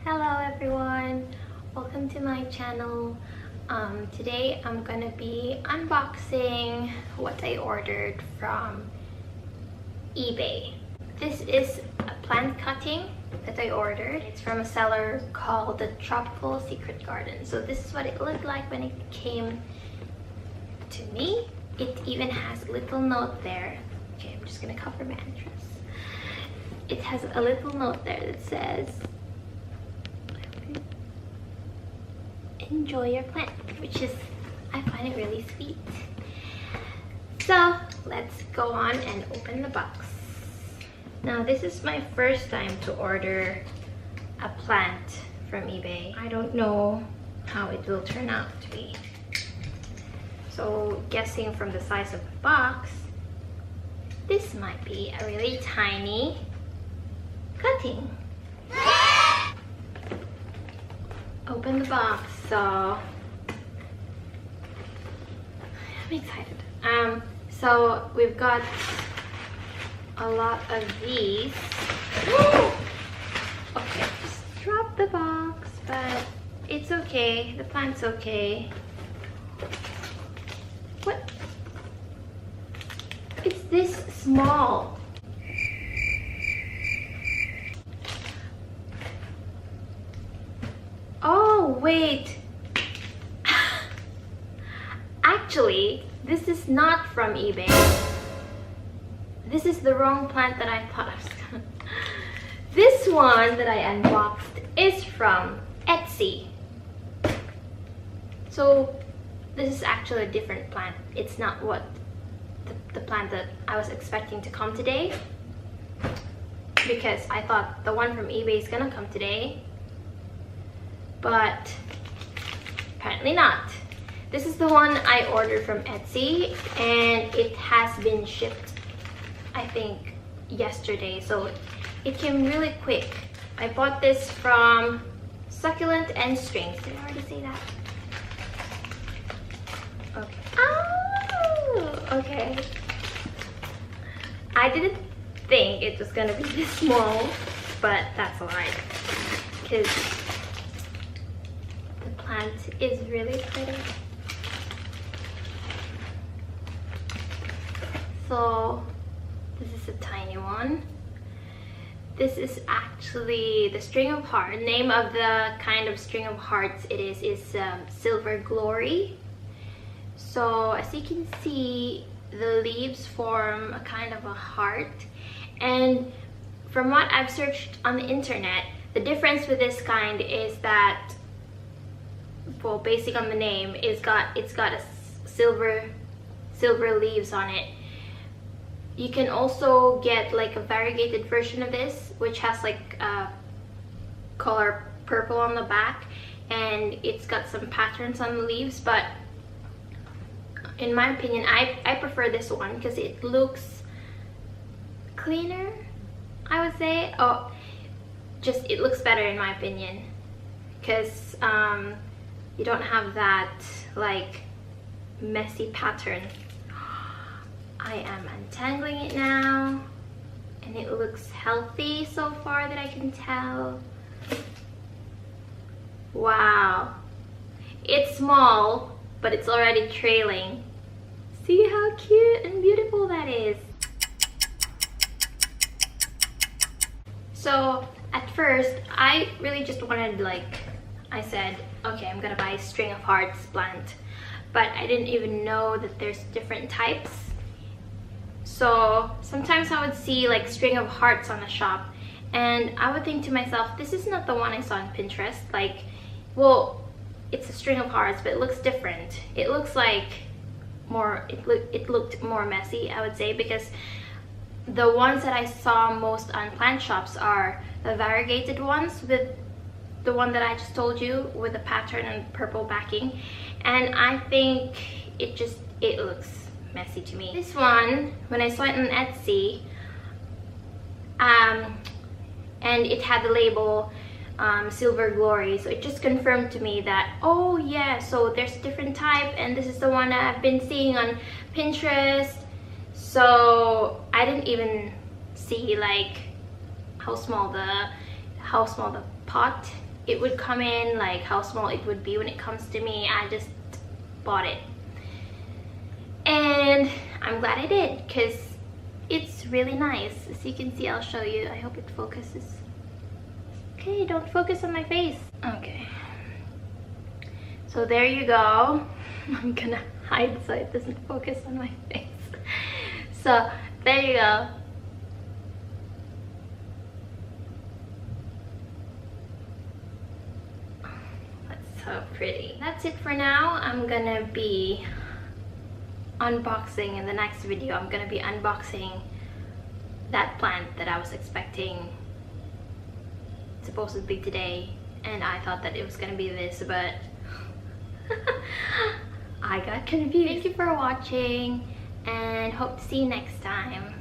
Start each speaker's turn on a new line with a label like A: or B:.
A: Hello everyone, welcome to my channel. Today I'm gonna be unboxing what I ordered from eBay. This is a plant cutting that I ordered. It's from a seller called the Tropical Secret Garden. So this is what it looked like when it came to me. It even has a little note there. Okay, I'm just gonna cover my entrance. It has a little note there that says, enjoy your plant, which is, I find it really sweet. So let's go on and open the box. Now this is my first time to order a plant from eBay. I don't know how it will turn out to be. So guessing from the size of the box, this might be a really tiny cutting. Open the box, so I'm excited. So we've got a lot of these. Okay, just drop the box, but it's okay. The plant's okay. What? It's this small. Oh, wait. Actually, this is not from eBay. This is the wrong plant that I thought I was gonna. This one that I unboxed is from Etsy. So this is actually a different plant. It's not what the plant that I was expecting to come today, because I thought the one from eBay is gonna come today, but apparently not. This is the one I ordered from Etsy, and it has been shipped, I think, yesterday, so it came really quick. I bought this from Succulent and Strings. Did I already say that? Okay. Oh, okay. I didn't think it was gonna be this small, but that's alright, because the plant is really pretty. So this is a tiny one. This is actually the string of hearts. The name of the kind of string of hearts it is Silver Glory. So as you can see, the leaves form a kind of a heart, and from what I've searched on the internet, the difference with this kind is that, well, based on the name, it's got a silver leaves on it. You can also get like a variegated version of this, which has like a color purple on the back, and it's got some patterns on the leaves. But in my opinion, I prefer this one because it looks cleaner, I would say. Oh, just it looks better in my opinion, because you don't have that like messy pattern. I am untangling it now, and it looks healthy so far that I can tell. Wow, it's small, but it's already trailing. See how cute and beautiful that is. So at first, I really just wanted, like I said, okay, I'm gonna buy a string of hearts plant, but I didn't even know that there's different types. So sometimes I would see like string of hearts on the shop, and I would think to myself, this is not the one I saw on Pinterest. Like, well, it's a string of hearts, but it looks different. It looks like more, it looked more messy, I would say, because the ones that I saw most on plant shops are the variegated ones, with the one that I just told you with the pattern and purple backing, and I think it looks messy to me. This one, when I saw it on Etsy, and it had the label Silver Glory, so it just confirmed to me that, oh yeah, so there's a different type, and this is the one that I've been seeing on Pinterest. So I didn't even see like how small the pot it would come in, like how small it would be when it comes to me. I just bought it. And I'm glad I did, because it's really nice. As you can see, I'll show you. I hope it focuses. Okay, don't focus on my face. Okay. So there you go. I'm gonna hide so it doesn't focus on my face. So there you go. That's so pretty. That's it for now. I'm gonna be unboxing in the next video. I'm gonna be unboxing that plant that I was expecting supposedly today, and I thought that it was gonna be this, but I got confused. Thank you for watching, and hope to see you next time.